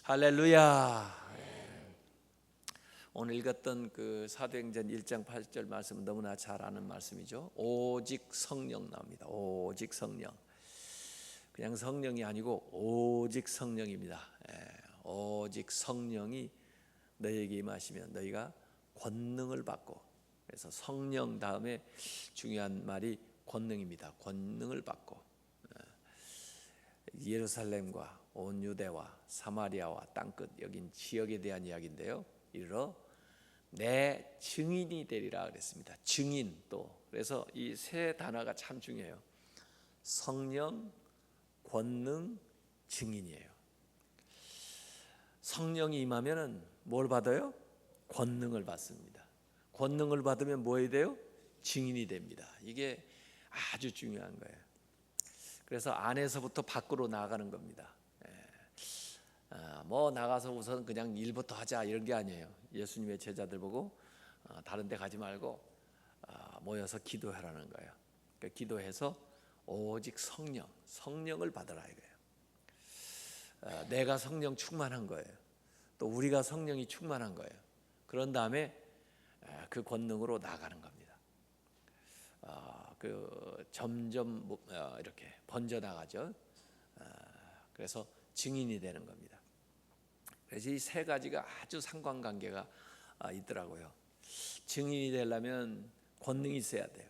할렐루야. 오늘 읽었던 그 사도행전 1장 8절 말씀은 너무나 잘 아는 말씀이죠. 오직 성령 나옵니다. 오직 성령. 그냥 성령이 아니고 오직 성령입니다. 오직 성령이 너희에게 임하시면 너희가 권능을 받고, 그래서 성령 다음에 중요한 말이 권능입니다. 권능을 받고 예루살렘과 온 유대와 사마리아와 땅끝, 여긴 지역에 대한 이야기인데요. 이르러 내 증인이 되리라 그랬습니다. 증인. 또 그래서 이 세 단어가 참 중요해요. 성령, 권능, 증인이에요. 성령이 임하면은 뭘 받아요? 권능을 받습니다. 권능을 받으면 뭐 해야 돼요? 증인이 됩니다. 이게 아주 중요한 거예요. 그래서 안에서부터 밖으로 나가는 겁니다. 뭐 나가서 우선 그냥 일부터 하자 이런 게 아니에요. 예수님의 제자들 보고 다른 데 가지 말고 모여서 기도하라는 거예요. 그러니까 기도해서 오직 성령을 받으라 이거예요. 내가 성령 충만한 거예요. 또 우리가 성령이 충만한 거예요. 그런 다음에 그 권능으로 나가는 겁니다. 그 점점 이렇게 번져 나가죠. 그래서 증인이 되는 겁니다. 그래서 이 세 가지가 아주 상관관계가 있더라고요. 증인이 되려면 권능이 있어야 돼요.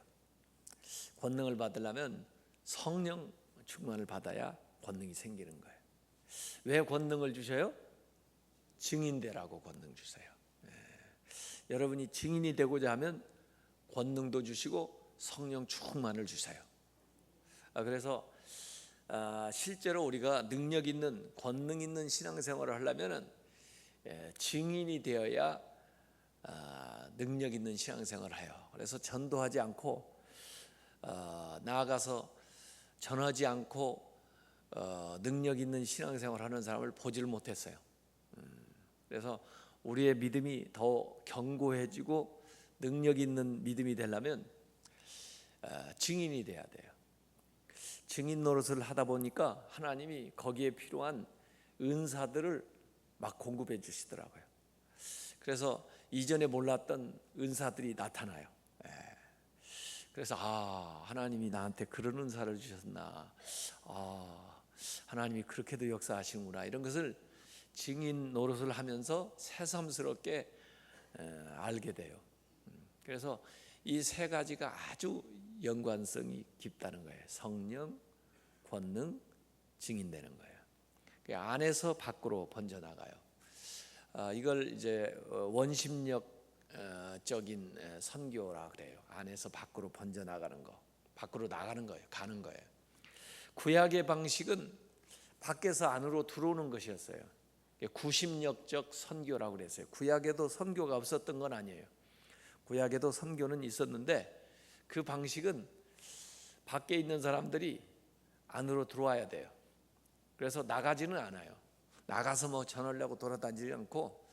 권능을 받으려면 성령 충만을 받아야 권능이 생기는 거예요. 왜 권능을 주셔요? 증인 되라고 권능 주세요. 여러분이 증인이 되고자 하면 권능도 주시고 성령 충만을 주세요. 그래서 실제로 우리가 능력 있는, 권능 있는 신앙생활을 하려면 증인이 되어야 능력 있는 신앙생활을 해요. 그래서 전도하지 않고 나아가서 전하지 않고 능력 있는 신앙생활을 하는 사람을 보지를 못했어요. 그래서 우리의 믿음이 더 견고해지고 능력 있는 믿음이 되려면 증인이 돼야 돼요. 증인 노릇을 하다 보니까 하나님이 거기에 필요한 은사들을 막 공급해 주시더라고요. 그래서 이전에 몰랐던 은사들이 나타나요. 그래서 하나님이 나한테 그런 은사를 주셨나, 하나님이 그렇게도 역사하시는구나, 이런 것을 증인 노릇을 하면서 새삼스럽게 알게 돼요. 그래서 이 세 가지가 아주 연관성이 깊다는 거예요. 성령, 권능, 증인되는 거예요. 그 안에서 밖으로 번져나가요. 이걸 이제 원심력적인 선교라 그래요. 안에서 밖으로 번져나가는 거, 밖으로 나가는 거예요. 가는 거예요. 구약의 방식은 밖에서 안으로 들어오는 것이었어요. 구심력적 선교라고 그랬어요. 구약에도 선교가 없었던 건 아니에요. 구약에도 선교는 있었는데 그 방식은 밖에 있는 사람들이 안으로 들어와야 돼요. 그래서 나가지는 않아요. 나가서 뭐 전하려고 돌아다니지 않고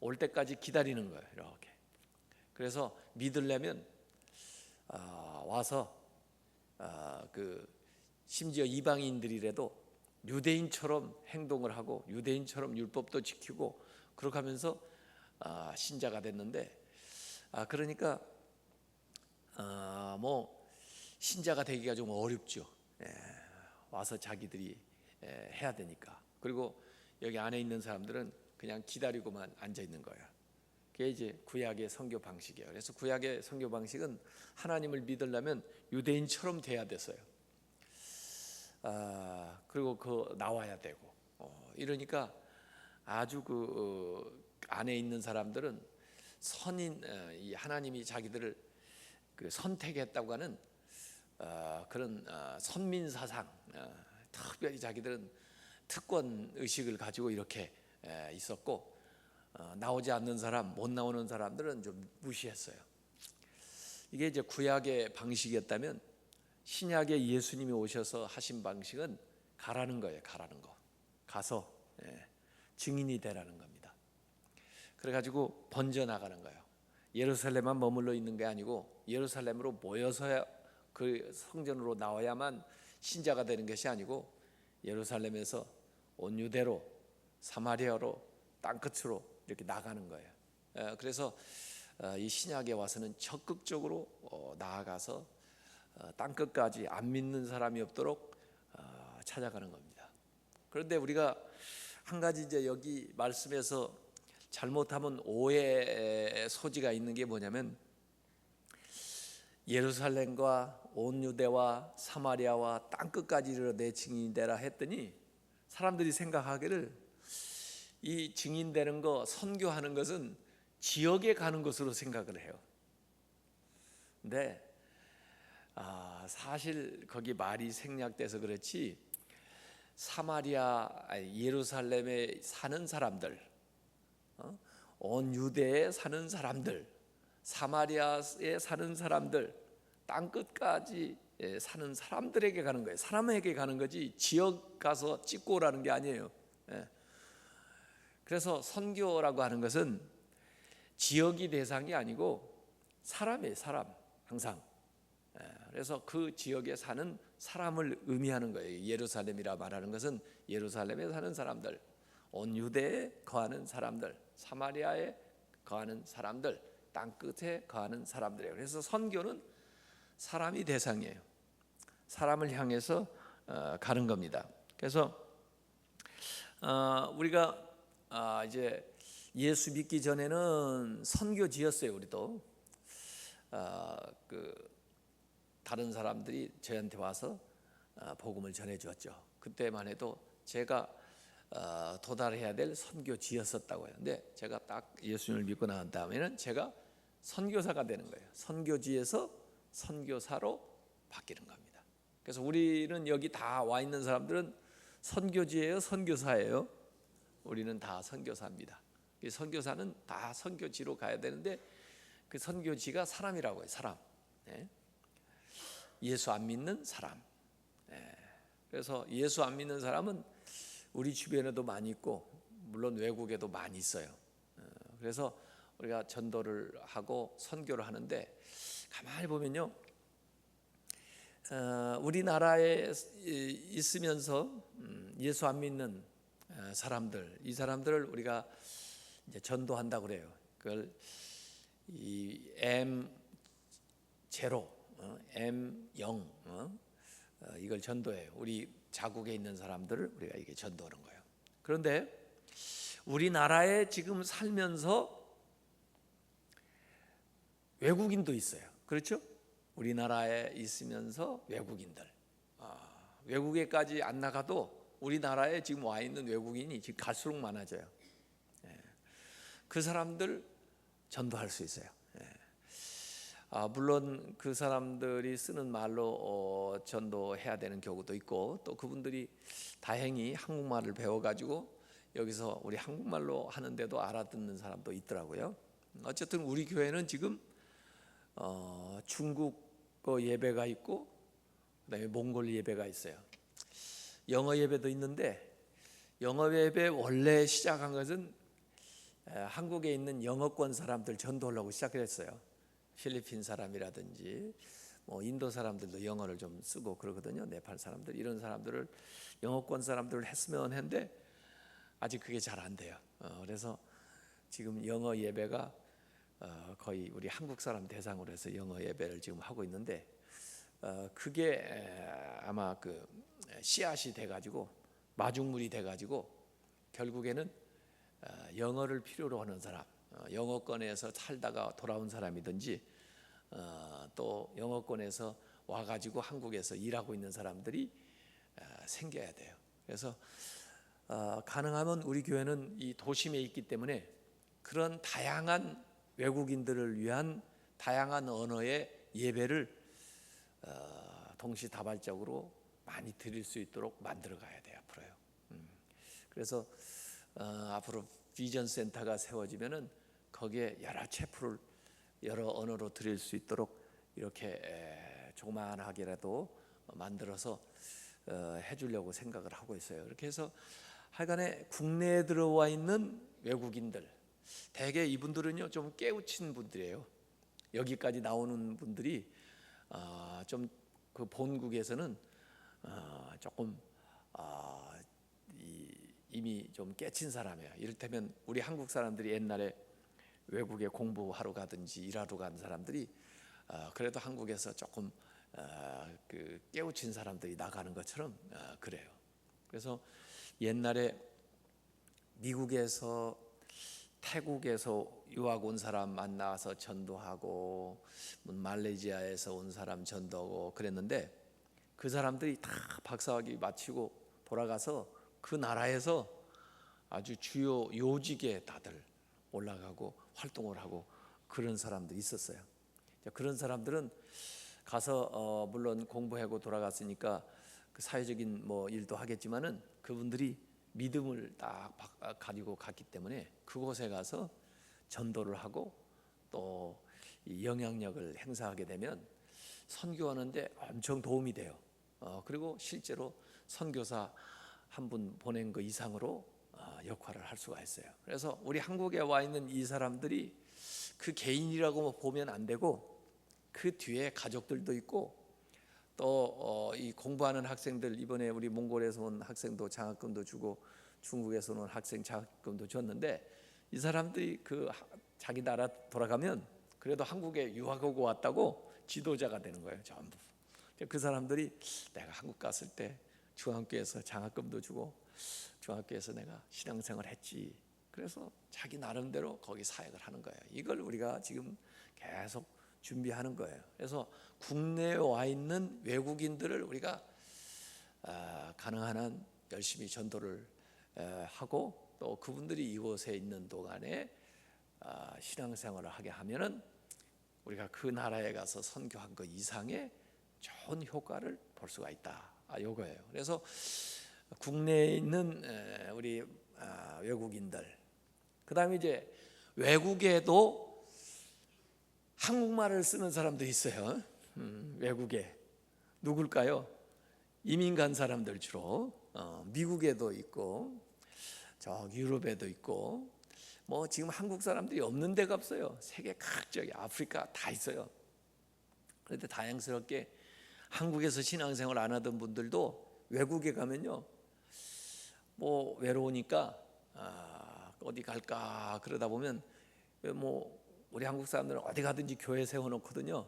올 때까지 기다리는 거예요. 이렇게. 그래서 믿으려면 와서 심지어 이방인들이라도 유대인처럼 행동을 하고 유대인처럼 율법도 지키고 그렇게 하면서 신자가 됐는데, 그러니까 뭐 신자가 되기가 좀 어렵죠. 와서 자기들이 해야 되니까. 그리고 여기 안에 있는 사람들은 그냥 기다리고만 앉아 있는 거예요. 그게 이제 구약의 선교 방식이에요. 그래서 구약의 선교 방식은 하나님을 믿으려면 유대인처럼 돼야 됐어요. 그리고 나와야 되고, 이러니까 아주 안에 있는 사람들은 이 하나님이 자기들을 선택했다고 하는 그런 선민 사상, 특별히 자기들은 특권 의식을 가지고 이렇게 있었고, 나오지 않는 사람, 못 나오는 사람들은 좀 무시했어요. 이게 이제 구약의 방식이었다면 신약의 예수님이 오셔서 하신 방식은 가라는 거예요. 가라는 거. 가서 증인이 되라는 겁니다. 그래가지고 번져나가는 거예요. 예루살렘만 머물러 있는 게 아니고 예루살렘으로 모여서 그 성전으로 나와야만 신자가 되는 것이 아니고 예루살렘에서 온 유대로 사마리아로 땅끝으로 이렇게 나가는 거예요. 그래서 이 신약에 와서는 적극적으로 나아가서 땅끝까지 안 믿는 사람이 없도록 찾아가는 겁니다. 그런데 우리가 한 가지 이제 여기 말씀에서 잘못하면 오해의 소지가 있는 게 뭐냐면, 예루살렘과 온 유대와 사마리아와 땅끝까지 이르러 내 증인이 되라 했더니 사람들이 생각하기를 이 증인되는 거, 선교하는 것은 지역에 가는 것으로 생각을 해요. 근데 사실 거기 말이 생략돼서 그렇지, 사마리아, 예루살렘에 사는 사람들, 온 유대에 사는 사람들, 사마리아에 사는 사람들, 땅끝까지 사는 사람들에게 가는 거예요. 사람에게 가는 거지 지역 가서 찍고 오라는 게 아니에요. 그래서 선교라고 하는 것은 지역이 대상이 아니고 사람이에요. 사람, 항상. 그래서 그 지역에 사는 사람을 의미하는 거예요. 예루살렘이라 말하는 것은 예루살렘에 사는 사람들, 온 유대에 거하는 사람들, 사마리아에 거하는 사람들, 땅끝에 거하는 사람들이에요. 그래서 선교는 사람이 대상이에요. 사람을 향해서 가는 겁니다. 그래서 우리가 이제 예수 믿기 전에는 선교지였어요. 우리도 다른 사람들이 저한테 와서 복음을 전해 주었죠. 그때만 해도 제가 도달해야 될 선교지였었다고요. 근데 제가 딱 예수님을 믿고 나온 다음에는 제가 선교사가 되는 거예요. 선교지에서 선교사로 바뀌는 겁니다. 그래서 우리는 여기 다 와 있는 사람들은 선교지예요, 선교사예요? 우리는 다 선교사입니다. 선교사는 다 선교지로 가야 되는데 그 선교지가 사람이라고 해요. 사람. 예수 안 믿는 사람. 그래서 예수 안 믿는 사람은 우리 주변에도 많이 있고 물론 외국에도 많이 있어요. 그래서 우리가 전도를 하고 선교를 하는데 가만히 보면요, 우리나라에 있으면서 예수 안 믿는 사람들, 이 사람들을 우리가 이제 전도한다고 그래요. 그걸 이 M0, M0 이걸 전도해요. 우리 자국에 있는 사람들을 우리가 이게 전도하는 거예요. 그런데 우리나라에 지금 살면서 외국인도 있어요. 그렇죠? 우리나라에 있으면서 외국인들, 외국에까지 안 나가도 우리나라에 지금 와 있는 외국인이 지금 갈수록 많아져요. 그 사람들 전도할 수 있어요. 물론 그 사람들이 쓰는 말로 전도해야 되는 경우도 있고, 또 그분들이 다행히 한국말을 배워가지고 여기서 우리 한국말로 하는데도 알아듣는 사람도 있더라고요. 어쨌든 우리 교회는 지금 중국어 예배가 있고 그다음에 몽골 예배가 있어요. 영어 예배도 있는데 영어 예배 원래 시작한 것은 한국에 있는 영어권 사람들 전도하려고 시작했어요. 필리핀 사람이라든지 인도 사람들도 영어를 좀 쓰고 그러거든요. 네팔 사람들, 이런 사람들을 영어권 사람들을 했으면 했는데 아직 그게 잘 안 돼요. 그래서 지금 영어 예배가 거의 우리 한국 사람 대상으로 해서 영어 예배를 지금 하고 있는데 그게 아마 그 씨앗이 돼가지고 마중물이 돼가지고 결국에는 영어를 필요로 하는 사람, 영어권에서 살다가 돌아온 사람이든지 또 영어권에서 와가지고 한국에서 일하고 있는 사람들이 생겨야 돼요. 그래서 가능하면 우리 교회는 이 도심에 있기 때문에 그런 다양한 외국인들을 위한 다양한 언어의 예배를 동시다발적으로 많이 드릴 수 있도록 만들어 가야 돼요. 앞으로요. 그래서 앞으로 비전 센터가 세워지면은 거기에 여러 체프를 여러 언어로 드릴 수 있도록 이렇게 조그만하게라도 만들어서 해주려고 생각을 하고 있어요. 이렇게 해서 하여간에 국내에 들어와 있는 외국인들, 대개 이분들은요 좀 깨우친 분들이에요. 여기까지 나오는 분들이 좀 그 본국에서는 조금 이미 좀 깨친 사람이에요. 이를테면 우리 한국 사람들이 옛날에 외국에 공부하러 가든지 일하러 간 사람들이 그래도 한국에서 조금 그 깨우친 사람들이 나가는 것처럼 그래요. 그래서 옛날에 미국에서 태국에서 유학 온 사람 만나서 전도하고 말레이시아에서 온 사람 전도하고 그랬는데 그 사람들이 다 박사학위 마치고 돌아가서 그 나라에서 아주 주요 요직에 다들 올라가고 활동을 하고 그런 사람들이 있었어요. 그런 사람들은 가서 물론 공부하고 돌아갔으니까 그 사회적인 뭐 일도 하겠지만은 그분들이 믿음을 딱 가지고 갔기 때문에 그곳에 가서 전도를 하고 또 이 영향력을 행사하게 되면 선교하는데 엄청 도움이 돼요. 그리고 실제로 선교사 한 분 보낸 거 이상으로 역할을 할 수가 있어요. 그래서 우리 한국에 와 있는 이 사람들이 그 개인이라고 보면 안 되고 그 뒤에 가족들도 있고 또 이 공부하는 학생들 이번에 우리 몽골에서 온 학생도 장학금도 주고 중국에서 온 학생 장학금도 줬는데 이 사람들이 그 자기 나라 돌아가면 그래도 한국에 유학하고 왔다고 지도자가 되는 거예요. 전부. 그 사람들이 내가 한국 갔을 때 중학교에서 장학금도 주고 중학교에서 내가 신앙생활 했지. 그래서 자기 나름대로 거기 사역을 하는 거예요. 이걸 우리가 지금 계속 준비하는 거예요. 그래서 국내에 와 있는 외국인들을 우리가 가능한 한 열심히 전도를 하고 또 그분들이 이곳에 있는 동안에 신앙생활을 하게 하면은 우리가 그 나라에 가서 선교한 것 이상의 좋은 효과를 볼 수가 있다. 요거예요. 그래서 국내에 있는 우리 외국인들, 그다음에 이제 외국에도 한국말을 쓰는 사람도 있어요. 외국에 누굴까요? 이민 간 사람들 주로 미국에도 있고 저 유럽에도 있고 뭐 지금 한국 사람들이 없는 데가 없어요. 세계 각지에 아프리카 다 있어요. 그런데 다양스럽게 한국에서 신앙생활 안 하던 분들도 외국에 가면요 뭐 외로우니까 어디 갈까 그러다 보면 뭐 우리 한국 사람들은 어디 가든지 교회 세워놓거든요.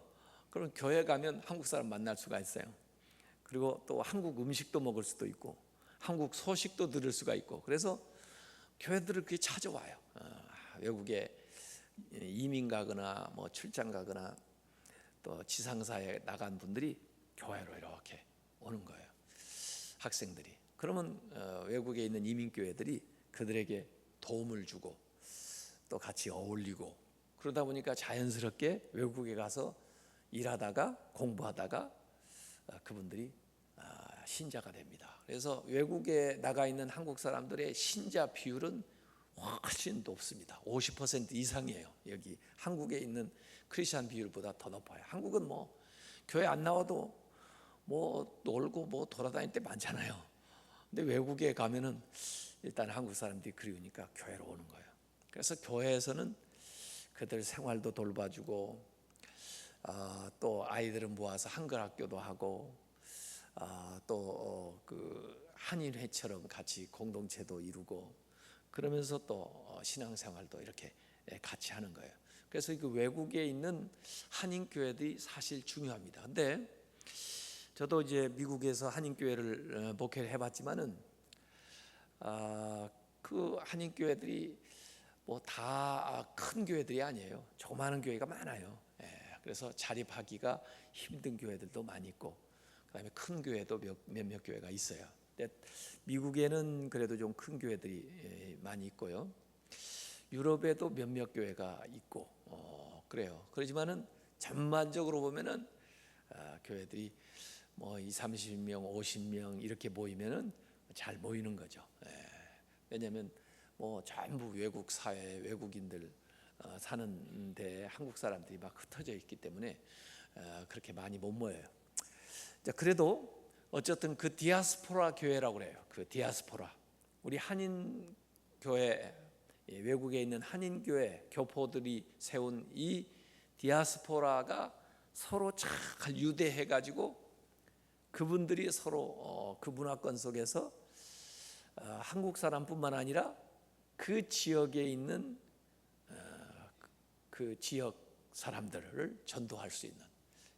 그럼 교회 가면 한국 사람 만날 수가 있어요. 그리고 또 한국 음식도 먹을 수도 있고 한국 소식도 들을 수가 있고 그래서 교회들을 그렇게 찾아와요. 외국에 이민 가거나 뭐 출장 가거나 또 지상사에 나간 분들이 교회로 이렇게 오는 거예요. 학생들이. 그러면 외국에 있는 이민교회들이 그들에게 도움을 주고 또 같이 어울리고 그러다 보니까 자연스럽게 외국에 가서 일하다가 공부하다가 그분들이 신자가 됩니다. 그래서 외국에 나가 있는 한국 사람들의 신자 비율은 훨씬 높습니다. 50% 이상이에요. 여기 한국에 있는 크리스천 비율보다 더 높아요. 한국은 뭐 교회 안 나와도 뭐 놀고 뭐 돌아다닐 때 많잖아요. 근데 외국에 가면은 일단 한국 사람들이 그리우니까 교회로 오는 거예요. 그래서 교회에서는 그들 생활도 돌봐주고 또 아이들은 모아서 한글 학교도 하고 또 그 한인회처럼 같이 공동체도 이루고 그러면서 또 신앙생활도 이렇게 같이 하는 거예요. 그래서 그 외국에 있는 한인교회들이 사실 중요합니다. 근데 저도 이제 미국에서 한인교회를 목회를 해봤지만은 그 한인교회들이 뭐 다 큰 교회들이 아니에요. 조그마한 교회가 많아요. 그래서 자립하기가 힘든 교회들도 많이 있고 그다음에 큰 교회도 몇몇 교회가 있어요. 근데 미국에는 그래도 좀 큰 교회들이 많이 있고요. 유럽에도 몇몇 교회가 있고 그래요. 그렇지만은 전반적으로 보면은 교회들이 뭐 30명, 50명 이렇게 모이면은 잘 모이는 거죠. 왜냐하면 뭐 전부 외국 사회 외국인들 사는데 한국 사람들이 막 흩어져 있기 때문에 그렇게 많이 못 모여요. 자, 그래도 어쨌든 그 디아스포라 교회라고 그래요. 그 디아스포라 우리 한인 교회 외국에 있는 한인 교회 교포들이 세운 이 디아스포라가 서로 잘 유대해 가지고 그분들이 서로 그 문화권 속에서 한국 사람뿐만 아니라 그 지역에 있는 그 지역 사람들을 전도할 수 있는,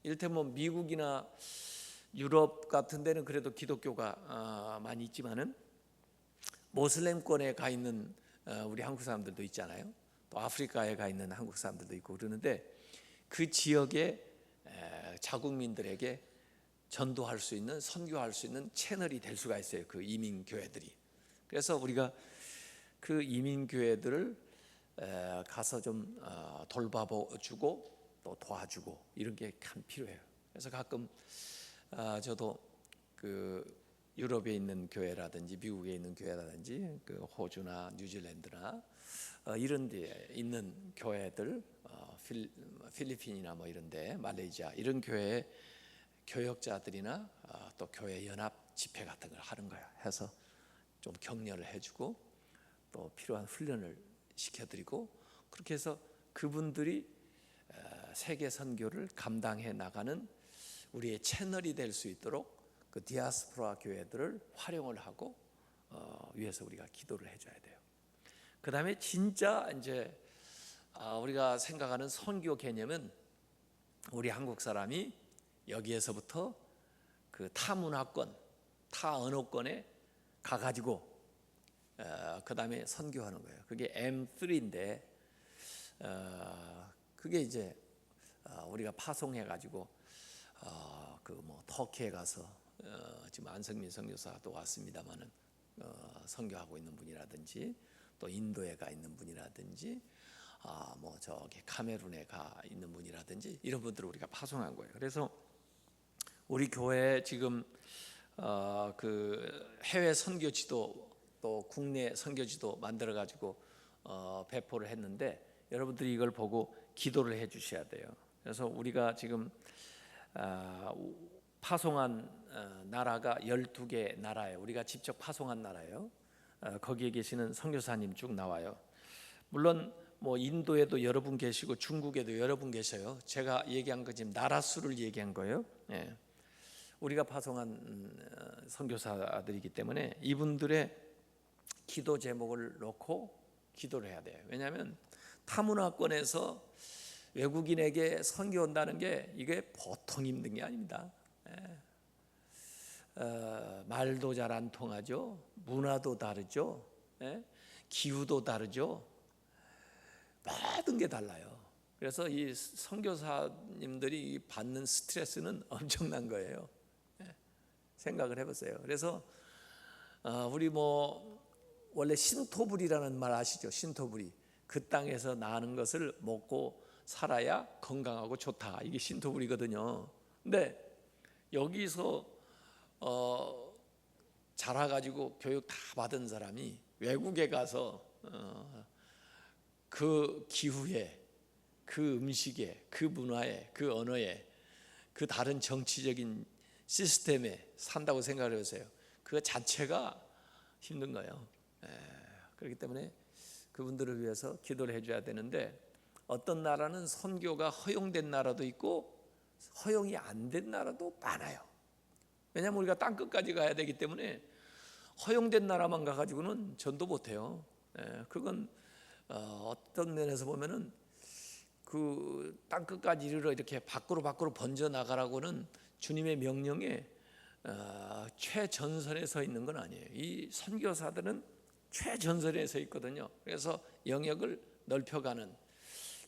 이를테면 미국이나 유럽 같은 데는 그래도 기독교가 많이 있지만은 모슬렘권에 가 있는 우리 한국 사람들도 있잖아요. 또 아프리카에 가 있는 한국 사람들도 있고 그러는데 그 지역의 자국민들에게 전도할 수 있는, 선교할 수 있는 채널이 될 수가 있어요. 그 이민 교회들이. 그래서 우리가 그 이민 교회들을 가서 좀 돌봐주고 또 도와주고 이런 게 참 필요해요. 그래서 가끔 저도 그 유럽에 있는 교회라든지 미국에 있는 교회라든지 그 호주나 뉴질랜드나 이런 데에 있는 교회들, 필리핀이나 뭐 이런데 말레이시아 이런 교회 교역자들이나 또 교회 연합 집회 같은 걸 하는 거야. 해서 좀 격려를 해주고 또 필요한 훈련을 시켜드리고 그렇게 해서 그분들이 세계 선교를 감당해 나가는 우리의 채널이 될 수 있도록 그 디아스포라 교회들을 활용을 하고 위해서 우리가 기도를 해줘야 돼요. 그 다음에 진짜 이제 우리가 생각하는 선교 개념은 우리 한국 사람이 여기에서부터 그 타 문화권, 타 언어권에 가가지고 그 다음에 선교하는 거예요. 그게 M3인데 그게 이제 우리가 파송해가지고 그 뭐 터키에 가서 지금 안성민 선교사도 왔습니다만은 선교하고 있는 분이라든지 또 인도에 가 있는 분이라든지 뭐 저기 카메룬에 가 있는 분이라든지 이런 분들을 우리가 파송한 거예요. 그래서 우리 교회 지금 그 해외 선교지도 또 국내 선교지도 만들어 가지고 배포를 했는데 여러분들이 이걸 보고 기도를 해 주셔야 돼요. 그래서 우리가 지금 파송한 나라가 12개 나라예요. 우리가 직접 파송한 나라예요. 거기에 계시는 선교사님 쭉 나와요. 물론 뭐 인도에도 여러분 계시고 중국에도 여러분 계셔요. 제가 얘기한 거 지금 나라 수를 얘기한 거예요. 예. 우리가 파송한 선교사들이기 때문에 이분들의 기도 제목을 놓고 기도를 해야 돼요. 왜냐하면 타문화권에서 외국인에게 선교 온다는 게 이게 보통 힘든 게 아닙니다. 말도 잘 안 통하죠. 문화도 다르죠. 기후도 다르죠. 모든 게 달라요. 그래서 이 선교사님들이 받는 스트레스는 엄청난 거예요. 생각을 해보세요. 그래서 우리 뭐 원래 신토불이라는 말 아시죠? 신토불이 그 땅에서 나는 것을 먹고 살아야 건강하고 좋다. 이게 신토불이거든요. 근데 여기서 자라가지고 교육 다 받은 사람이 외국에 가서 그 기후에, 그 음식에, 그 문화에, 그 언어에, 그 다른 정치적인 시스템에 산다고 생각을 해보세요. 그 자체가 힘든 거예요. 그렇기 때문에 그분들을 위해서 기도를 해줘야 되는데 어떤 나라는 선교가 허용된 나라도 있고 허용이 안 된 나라도 많아요. 왜냐하면 우리가 땅끝까지 가야 되기 때문에 허용된 나라만 가가지고는 전도 못해요. 그건 어떤 면에서 보면은 그 땅끝까지 이르러 이렇게 밖으로 번져 나가라고는 주님의 명령에 최전선에 서 있는 건 아니에요. 이 선교사들은 최전선에 서 있거든요. 그래서 영역을 넓혀가는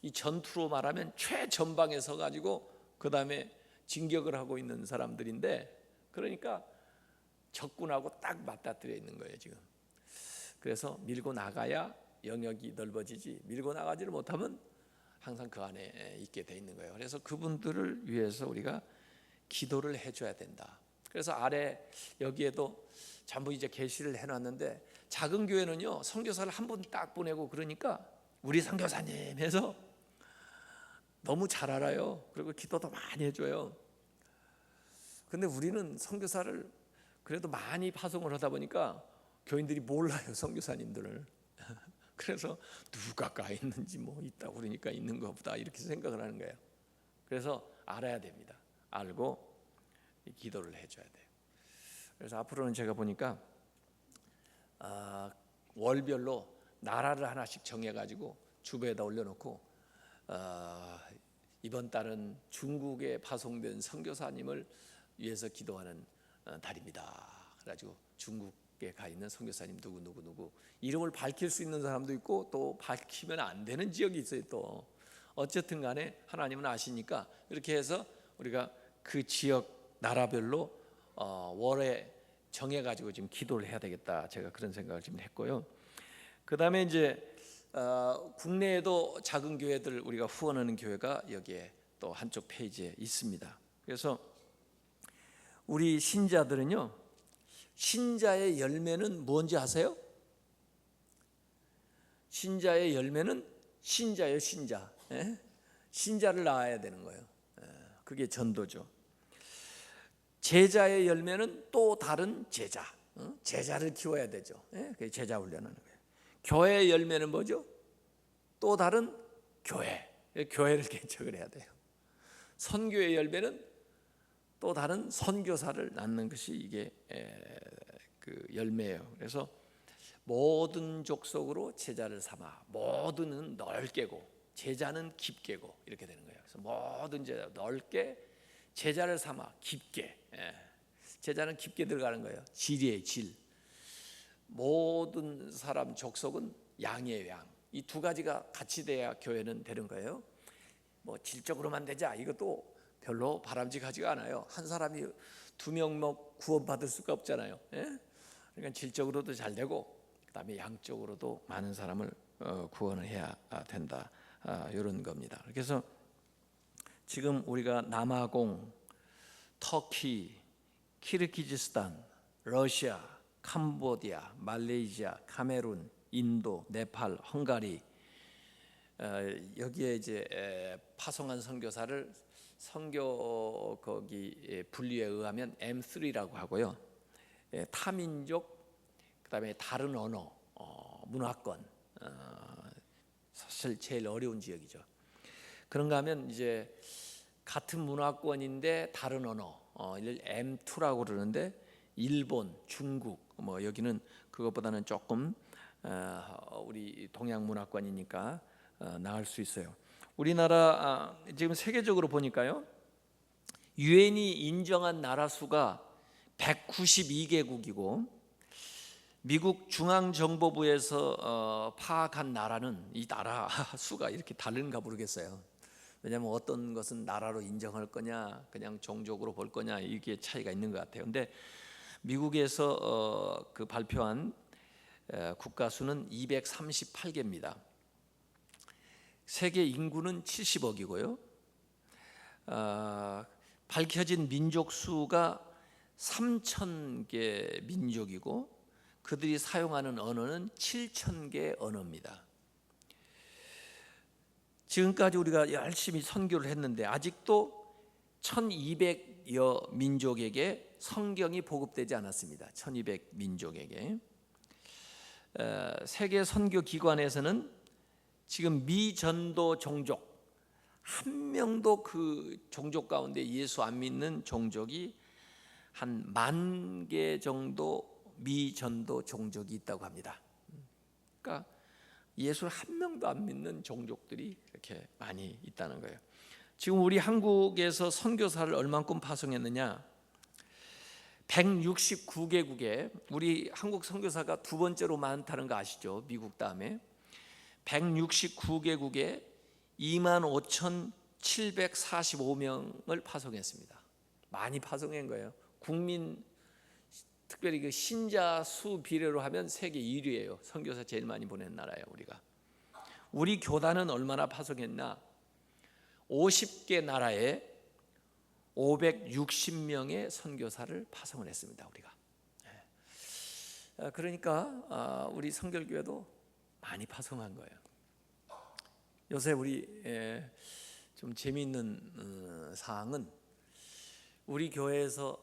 이 전투로 말하면 최전방에 서 가지고 그 다음에 진격을 하고 있는 사람들인데 그러니까 적군하고 딱 맞닥뜨려 있는 거예요 지금. 그래서 밀고 나가야 영역이 넓어지지 밀고 나가지를 못하면 항상 그 안에 있게 돼 있는 거예요. 그래서 그분들을 위해서 우리가 기도를 해줘야 된다. 그래서 아래 여기에도 전부 이제 게시를 해놨는데 작은 교회는요 선교사를 한 분 딱 보내고 그러니까 우리 선교사님 해서 너무 잘 알아요. 그리고 기도도 많이 해줘요. 근데 우리는 선교사를 그래도 많이 파송을 하다 보니까 교인들이 몰라요 선교사님들을. 그래서 누가 가 있는지 뭐 있다고 그러니까 있는 것보다 이렇게 생각을 하는 거예요. 그래서 알아야 됩니다. 알고 기도를 해줘야 돼요. 그래서 앞으로는 제가 보니까 월별로 나라를 하나씩 정해가지고 주보에다 올려놓고 이번 달은 중국에 파송된 선교사님을 위해서 기도하는 달입니다. 그래가지고 중국에 가 있는 선교사님 누구 이름을 밝힐 수 있는 사람도 있고 또 밝히면 안 되는 지역이 있어요. 또 어쨌든 간에 하나님은 아시니까 이렇게 해서 우리가 그 지역 나라별로 월에 정해가지고 지금 기도를 해야 되겠다. 제가 그런 생각을 지금 했고요. 그 다음에 이제 국내에도 작은 교회들 우리가 후원하는 교회가 여기에 또 한쪽 페이지에 있습니다. 그래서 우리 신자들은요, 신자의 열매는 뭔지 아세요? 신자의 열매는 신자예요. 신자. 신자를 낳아야 되는 거예요. 그게 전도죠. 제자의 열매는 또 다른 제자. 제자를 키워야 되죠. 그게 제자 훈련하는 거예요. 교회의 열매는 뭐죠? 또 다른 교회. 교회를 개척을 해야 돼요. 선교의 열매는 또 다른 선교사를 낳는 것이 이게 그 열매예요. 그래서 모든 족속으로 제자를 삼아. 모든은 넓게고 제자는 깊게고 이렇게 되는 거예요. 그래서 모든 제자 넓게 제자를 삼아 깊게. 제자는 깊게 들어가는 거예요. 질이에요. 질. 모든 사람 족속은 양이에요. 양. 이 두 가지가 같이 돼야 교회는 되는 거예요. 뭐 질적으로만 되자 이것도 별로 바람직하지가 않아요. 한 사람이 2명 구원받을 수가 없잖아요. 그러니까 질적으로도 잘 되고 그다음에 양적으로도 많은 사람을 구원을 해야 된다. 이런 겁니다. 그래서 지금 우리가 남아공, 터키, 키르기즈스탄, 러시아, 캄보디아, 말레이시아, 카메룬, 인도, 네팔, 헝가리 여기에 이제 파송한 선교사를 선교 거기 분류에 의하면 M3라고 하고요. 타민족, 그다음에 다른 언어, 문화권 사실 제일 어려운 지역이죠. 그런가 하면 이제 같은 문화권인데 다른 언어, M2라고 그러는데 일본, 중국 뭐 여기는 그것보다는 조금 우리 동양 문화권이니까 나을 수 있어요. 우리나라 지금 세계적으로 보니까요, 유엔이 인정한 나라 수가 192개국이고 미국 중앙정보부에서 파악한 나라는 이 나라 수가 이렇게 다른가 모르겠어요. 왜냐하면 어떤 것은 나라로 인정할 거냐, 그냥 종족으로 볼 거냐 이게 차이가 있는 것 같아요. 근데 미국에서 그 발표한 국가 수는 238개입니다. 세계 인구는 70억이고요. 밝혀진 민족 수가 3,000개 민족이고 그들이 사용하는 언어는 7,000개 언어입니다. 지금까지 우리가 열심히 선교를 했는데 아직도 1,200여 민족에게 성경이 보급되지 않았습니다. 1,200 민족에게. 세계 선교 기관에서는 지금 미전도 종족 한 명도 그 종족 가운데 예수 안 믿는 종족이 한 10,000개 정도 미전도 종족이 있다고 합니다. 그러니까 예수를 한 명도 안 믿는 종족들이 이렇게 많이 있다는 거예요. 지금 우리 한국에서 선교사를 얼만큼 파송했느냐? 169개국에 우리 한국 선교사가 두 번째로 많다는 거 아시죠? 미국 다음에 169개국에 25,745명을 파송했습니다. 많이 파송한 거예요. 국민 특별히 그 신자 수 비례로 하면 세계 1위예요. 선교사 제일 많이 보낸 나라예요. 우리 교단은 얼마나 파송했나? 50개 나라에 560명의 선교사를 파송을 했습니다. 우리가. 그러니까 우리 성결교회도 많이 파송한 거예요. 요새 우리 좀 재미있는 사항은 우리 교회에서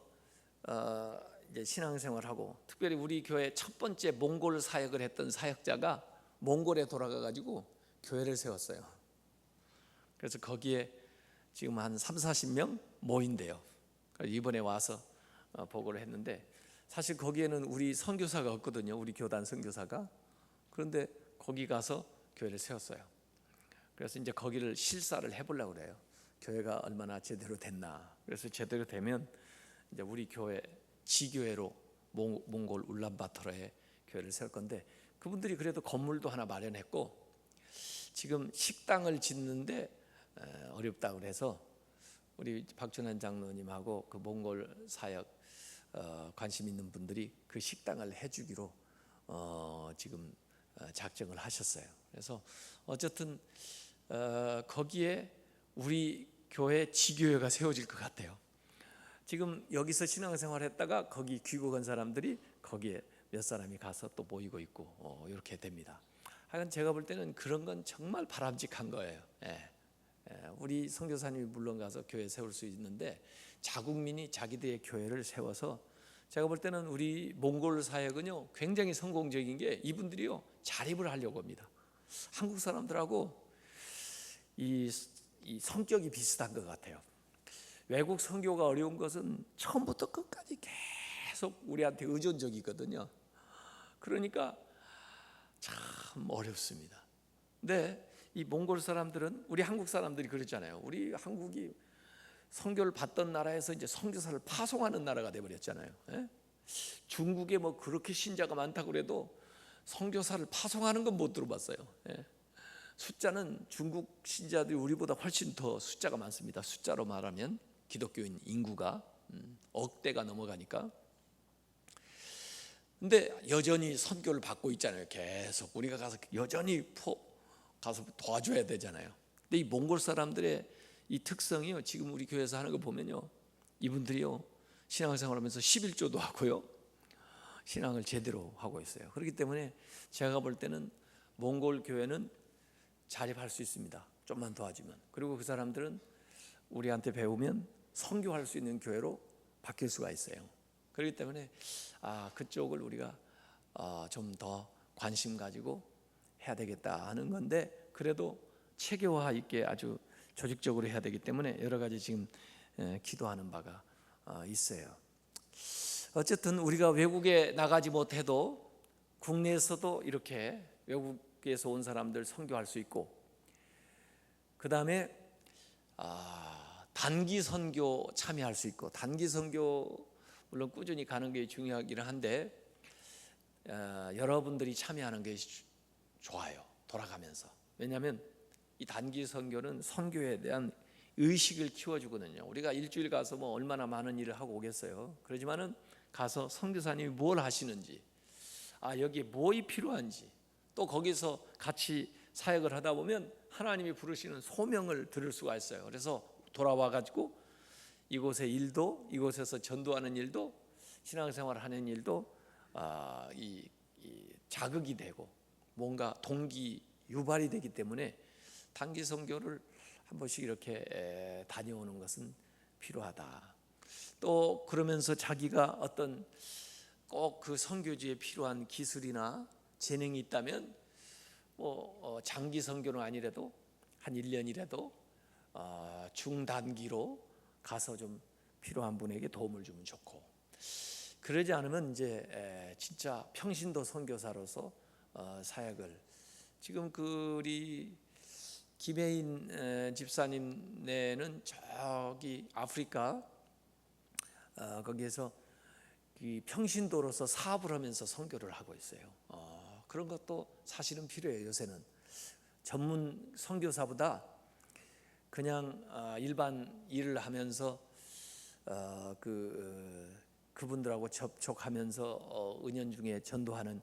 이제 신앙생활하고 특별히 우리 교회 첫 번째 몽골 사역을 했던 사역자가 몽골에 돌아가가지고 교회를 세웠어요. 그래서 거기에 지금 한 30-40명 모인대요. 이번에 와서 보고를 했는데 사실 거기에는 우리 선교사가 없거든요. 우리 교단 선교사가. 그런데 거기 가서 교회를 세웠어요. 그래서 이제 거기를 실사를 해보려고 그래요. 교회가 얼마나 제대로 됐나. 그래서 제대로 되면 이제 우리 교회 지교회로 몽골 울란바토르에 교회를 세울 건데, 그분들이 그래도 건물도 하나 마련했고 지금 식당을 짓는데 어렵다고 그래서 우리 박준환 장로님하고 그 몽골 사역 관심 있는 분들이 그 식당을 해주기로 지금 작정을 하셨어요. 그래서 어쨌든 거기에 우리 교회 지교회가 세워질 것 같아요. 지금 여기서 신앙생활 했다가 거기 귀국한 사람들이 거기에 몇 사람이 가서 또 모이고 있고 이렇게 됩니다. 하여간 제가 볼 때는 그런 건 정말 바람직한 거예요. 우리 선교사님이 물론 가서 교회 세울 수 있는데 자국민이 자기들의 교회를 세워서, 제가 볼 때는 우리 몽골 사역은요 굉장히 성공적인 게 이분들이요 자립을 하려고 합니다. 한국 사람들하고 이 성격이 비슷한 것 같아요. 외국 선교가 어려운 것은 처음부터 끝까지 계속 우리한테 의존적이거든요. 그러니까 참 어렵습니다. 근데 이 몽골 사람들은, 우리 한국 사람들이 그러잖아요. 우리 한국이 선교를 받던 나라에서 이제 선교사를 파송하는 나라가 돼버렸잖아요. 중국에 뭐 그렇게 신자가 많다고 그래도 선교사를 파송하는 건 못 들어봤어요. 숫자는 중국 신자들이 우리보다 훨씬 더 숫자가 많습니다. 숫자로 말하면 기독교인 인구가 억대가 넘어가니까. 근데 여전히 선교를 받고 있잖아요. 계속 우리가 가서 여전히 가서 도와줘야 되잖아요. 근데 이 몽골 사람들의 이 특성이요, 지금 우리 교회에서 하는 거 보면요, 이분들이요 신앙생활하면서 11조도 하고요, 신앙을 제대로 하고 있어요. 그렇기 때문에 제가 볼 때는 몽골 교회는 자립할 수 있습니다. 좀만 도와주면. 그리고 그 사람들은 우리한테 배우면 선교할 수 있는 교회로 바뀔 수가 있어요. 그렇기 때문에 그쪽을 우리가 좀 더 관심 가지고 해야 되겠다 하는 건데, 그래도 체계화 있게 아주 조직적으로 해야 되기 때문에 여러 가지 지금 기도하는 바가 있어요. 어쨌든 우리가 외국에 나가지 못해도 국내에서도 이렇게 외국에서 온 사람들 선교할 수 있고, 그 다음에 단기 선교 참여할 수 있고, 단기 선교 물론 꾸준히 가는 게 중요하긴 한데 여러분들이 참여하는 게 좋아요. 돌아가면서. 왜냐하면 이 단기 선교는 선교에 대한 의식을 키워주거든요. 우리가 일주일 가서 뭐 얼마나 많은 일을 하고 오겠어요. 그러지만은 가서 선교사님이 뭘 하시는지, 여기에 뭐이 필요한지, 또 거기서 같이 사역을 하다 보면 하나님이 부르시는 소명을 들을 수가 있어요. 그래서 돌아와 가지고 이곳의 일도, 이곳에서 전도하는 일도, 신앙생활 하는 일도 이 자극이 되고 뭔가 동기 유발이 되기 때문에 단기 선교를 한 번씩 이렇게 다녀오는 것은 필요하다. 또 그러면서 자기가 어떤 꼭 그 선교지에 필요한 기술이나 재능이 있다면 뭐 장기 선교는 아니라도 한 1년이라도 중단기로 가서 좀 필요한 분에게 도움을 주면 좋고, 그러지 않으면 이제 진짜 평신도 선교사로서 사역을, 지금 우리 김혜인 집사님네는 저기 아프리카 거기에서 이 평신도로서 사업을 하면서 선교를 하고 있어요. 그런 것도 사실은 필요해요. 요새는 전문 선교사보다 그냥 일반 일을 하면서 그분들하고 접촉하면서 은연중에 전도하는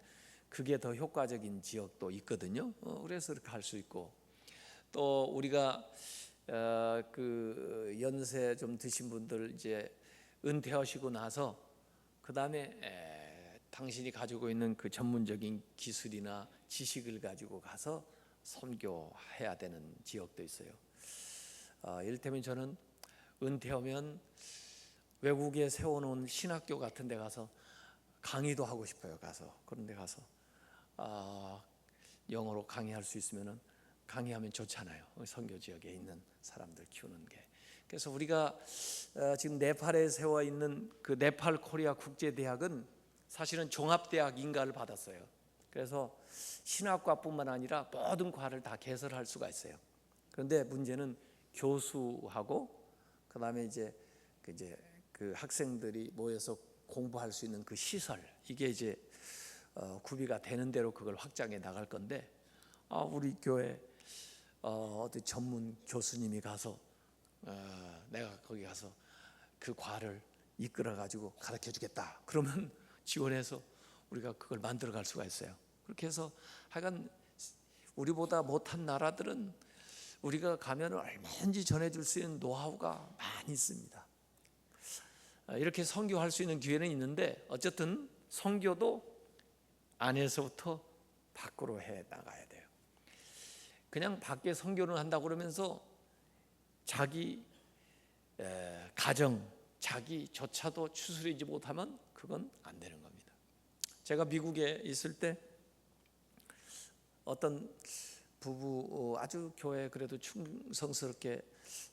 그게 더 효과적인 지역도 있거든요. 그래서 이렇게 할 수 있고, 또 우리가 그 연세 좀 드신 분들 이제 은퇴하시고 나서 그 다음에 당신이 가지고 있는 그 전문적인 기술이나 지식을 가지고 가서 선교해야 되는 지역도 있어요. 이를테면 저는 은퇴하면 외국에 세워놓은 신학교 같은 데 가서 강의도 하고 싶어요. 가서 그런 데 가서 영어로 강의할 수 있으면 강의하면 좋잖아요. 선교 지역에 있는 사람들 키우는 게. 그래서 우리가 지금 네팔에 세워 있는 그 네팔 코리아 국제대학은 사실은 종합대학 인가를 받았어요. 그래서 신학과뿐만 아니라 모든 과를 다 개설할 수가 있어요. 그런데 문제는 교수하고 그다음에 이제 그 학생들이 모여서 공부할 수 있는 그 시설, 이게 이제 구비가 되는 대로 그걸 확장해 나갈 건데, 우리 교회 어디 전문 교수님이 가서 내가 거기 가서 그 과를 이끌어 가지고 가르쳐 주겠다 그러면 지원해서 우리가 그걸 만들어 갈 수가 있어요. 그렇게 해서 하여간 우리보다 못한 나라들은 우리가 가면 얼마든지 전해줄 수 있는 노하우가 많이 있습니다. 이렇게 선교할 수 있는 기회는 있는데, 어쨌든 선교도 안에서부터 밖으로 해 나가야 돼요. 그냥 밖에 선교를 한다고 그러면서 자기 가정, 자기조차도 추스리지 못하면 그건 안 되는 겁니다. 제가 미국에 있을 때 어떤 부부, 아주 교회에 그래도 충성스럽게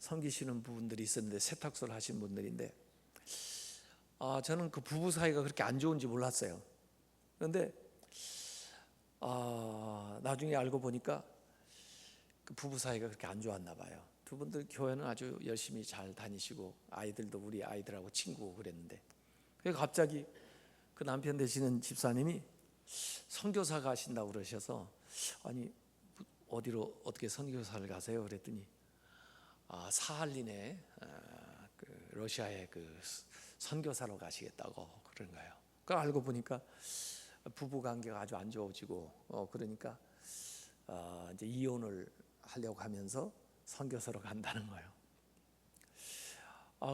섬기시는 분들이 있었는데, 세탁소를 하신 분들인데, 저는 그 부부 사이가 그렇게 안 좋은지 몰랐어요. 그런데 나중에 알고 보니까 그 부부 사이가 그렇게 안 좋았나 봐요. 두 분들 교회는 아주 열심히 잘 다니시고 아이들도 우리 아이들하고 친구고 그랬는데, 갑자기 그 남편 되시는 집사님이 선교사 가신다고 그러셔서, 아니 어디로 어떻게 선교사를 가세요? 그랬더니 사할린에 그 러시아의 그 선교사로 가시겠다고 그런 거예요. 그 알고 보니까 부부 관계가 아주 안 좋아지고 그러니까 이제 이혼을 하려고 하면서 선교사로 간다는 거예요.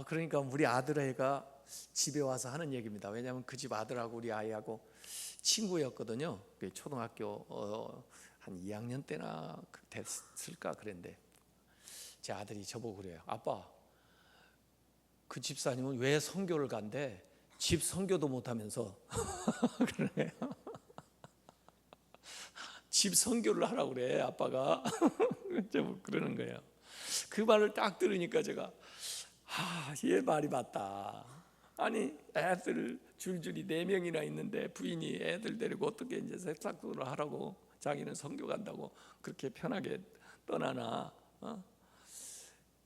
그러니까 우리 아들애가 집에 와서 하는 얘기입니다. 왜냐하면 그 집 아들하고 우리 아이하고 친구였거든요. 초등학교 한 2학년 때나 됐을까 그랬는데, 제 아들이 저보고 그래요. 아빠, 그 집사님은 왜 선교를 간대? 집 선교도 못하면서. 그러네요. 집 선교를 하라고 그래 아빠가. 그러는 거예요. 그 말을 딱 들으니까 제가 얘 말이 맞다. 아니 애들 줄줄이 4명이나 있는데 부인이 애들 데리고 어떻게 이제 세탁소를 하라고, 자기는 선교 간다고 그렇게 편하게 떠나나.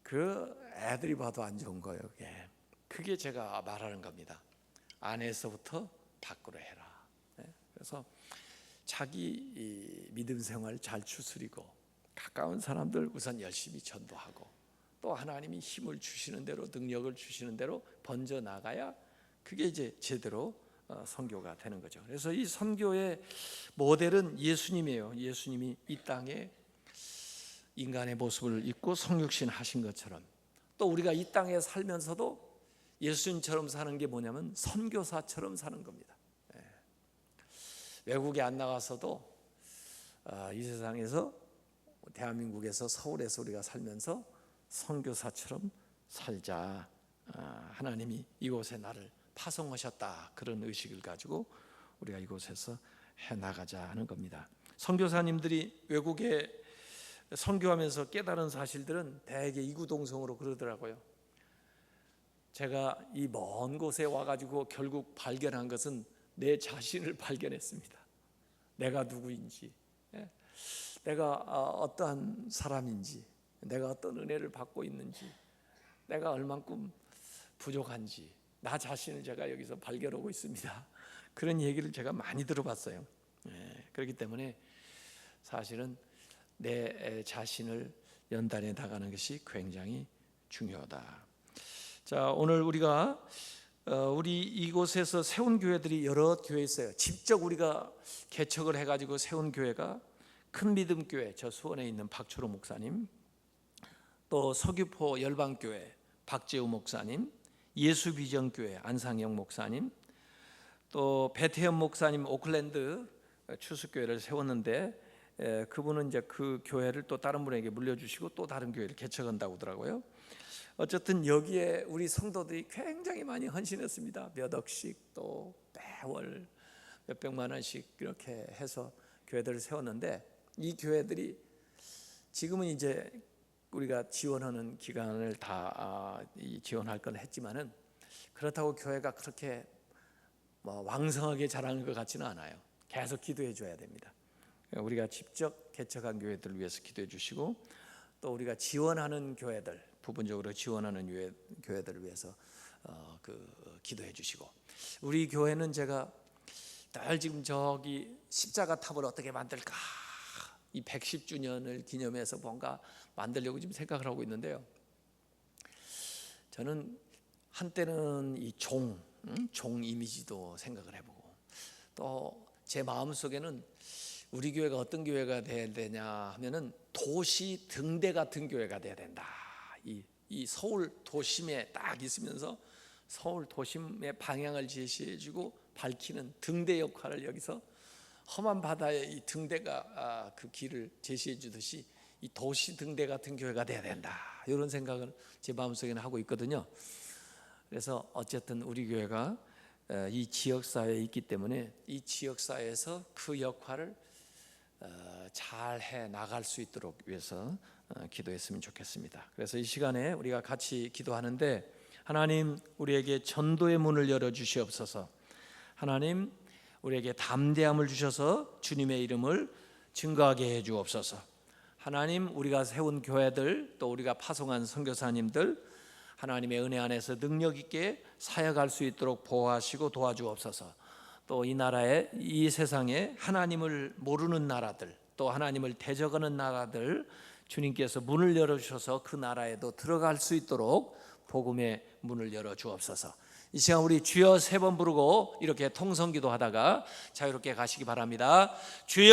그 애들이 봐도 안 좋은 거예요. 그게 제가 말하는 겁니다. 안에서부터 밖으로 해라. 그래서 자기 믿음 생활 잘 추스리고, 가까운 사람들 우선 열심히 전도하고, 또 하나님이 힘을 주시는 대로, 능력을 주시는 대로 번져 나가야 그게 이제 제대로 선교가 되는 거죠. 그래서 이 선교의 모델은 예수님이에요. 예수님이 이 땅에 인간의 모습을 입고 성육신 하신 것처럼, 또 우리가 이 땅에 살면서도 예수님처럼 사는 게 뭐냐면 선교사처럼 사는 겁니다. 외국에 안 나가서도 이 세상에서, 대한민국에서, 서울에서 우리가 살면서 선교사처럼 살자. 하나님이 이곳에 나를 파송하셨다, 그런 의식을 가지고 우리가 이곳에서 해나가자 하는 겁니다. 선교사님들이 외국에 선교하면서 깨달은 사실들은 대개 이구동성으로 그러더라고요. 제가 이 먼 곳에 와가지고 결국 발견한 것은 내 자신을 발견했습니다. 내가 누구인지, 내가 어떠한 사람인지, 내가 어떤 은혜를 받고 있는지, 내가 얼만큼 부족한지, 나 자신을 제가 여기서 발견하고 있습니다. 그런 얘기를 제가 많이 들어봤어요. 그렇기 때문에 사실은 내 자신을 연단해 나가는 것이 굉장히 중요하다. 자, 오늘 우리가 우리 이곳에서 세운 교회들이 여러 교회 있어요. 직접 우리가 개척을 해가지고 세운 교회가 큰 믿음 교회, 저 수원에 있는 박초로 목사님, 또 서귀포 열방교회 박재우 목사님, 예수비전교회 안상영 목사님, 또 배태현 목사님 오클랜드 추수교회를 세웠는데, 그분은 이제 그 교회를 또 다른 분에게 물려주시고 또 다른 교회를 개척한다고 하더라고요. 어쨌든 여기에 우리 성도들이 굉장히 많이 헌신했습니다. 몇 억씩, 또 매월 몇백만 원씩 이렇게 해서 교회들을 세웠는데, 이 교회들이 지금은 이제 우리가 지원하는 기간을 다 지원할 건 했지만은 그렇다고 교회가 그렇게 왕성하게 자라는 것 같지는 않아요. 계속 기도해 줘야 됩니다. 우리가 직접 개척한 교회들을 위해서 기도해 주시고, 또 우리가 지원하는 교회들, 부분적으로 지원하는 교회들을 위해서 기도해 주시고, 우리 교회는 제가 늘 지금 저기 십자가 탑을 어떻게 만들까, 이 110주년을 기념해서 뭔가 만들려고 지금 생각을 하고 있는데요. 저는 한때는 이 종 이미지도 생각을 해보고, 또 제 마음속에는 우리 교회가 어떤 교회가 돼야 되냐 하면은 도시 등대 같은 교회가 돼야 된다. 이 서울 도심에 딱 있으면서 서울 도심의 방향을 제시해주고 밝히는 등대 역할을, 여기서 험한 바다에 이 등대가 그 길을 제시해 주듯이 이 도시 등대 같은 교회가 돼야 된다, 이런 생각을 제 마음속에는 하고 있거든요. 그래서 어쨌든 우리 교회가 이 지역사회에 있기 때문에 이 지역사회에서 그 역할을 잘 해 나갈 수 있도록 위해서 기도했으면 좋겠습니다. 그래서 이 시간에 우리가 같이 기도하는데, 하나님 우리에게 전도의 문을 열어주시옵소서. 하나님 우리에게 담대함을 주셔서 주님의 이름을 증거하게 해 주옵소서. 하나님 우리가 세운 교회들, 또 우리가 파송한 선교사님들, 하나님의 은혜 안에서 능력 있게 사역할 수 있도록 보호하시고 도와주옵소서. 또 이 나라에, 이 세상에 하나님을 모르는 나라들, 또 하나님을 대적하는 나라들, 주님께서 문을 열어주셔서 그 나라에도 들어갈 수 있도록 복음의 문을 열어주옵소서. 이 시간 우리 주여 3번 부르고 이렇게 통성기도 하다가 자유롭게 가시기 바랍니다. 주여.